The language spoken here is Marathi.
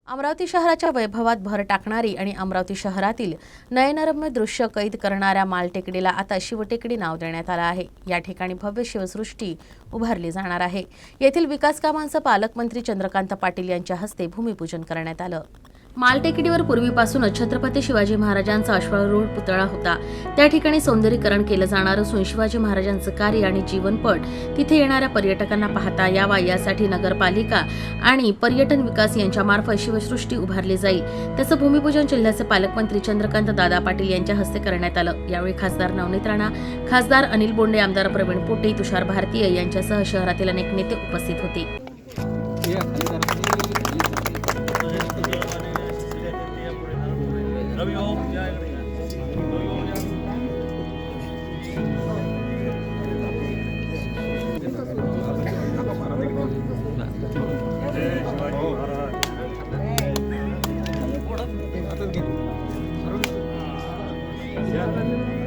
अमरावती शहराच्या वैभवात भर टाकणारी आणि अमरावती शहरातील नयनरम्य दृश्य कैद करणाऱ्या मालटेकडीला आता शिवटेकडी नाव देण्यात आलं आहे। या ठिकाणी भव्य शिवसृष्टी उभारली जाणार आहे। येथील विकास कामांचं पालकमंत्री चंद्रकांत पाटील यांच्या हस्ते भूमिपूजन करण्यात आलं। मालटेकडीवर पूर्वीपासूनच छत्रपती शिवाजी महाराजांचा अश्वारूढ पुतळा होता। त्या ठिकाणी सौंदर्यीकरण केलं जाणार असून शिवाजी महाराजांचं कार्य आणि जीवनपट तिथे येणाऱ्या पर्यटकांना पाहता यावा यासाठी नगरपालिका आणि पर्यटन विकास यांच्यामार्फत शिवसृष्टी उभारली जाईल। त्याचं भूमिपूजन जिल्ह्याचे पालकमंत्री चंद्रकांत दादा पाटील यांच्या हस्ते करण्यात आलं। यावेळी खासदार नवनीत राणा, खासदार अनिल बोंडे, आमदार प्रवीण पोटे, तुषार भारतीय यांच्यासह शहरातील अनेक नेते उपस्थित होते। Yeah.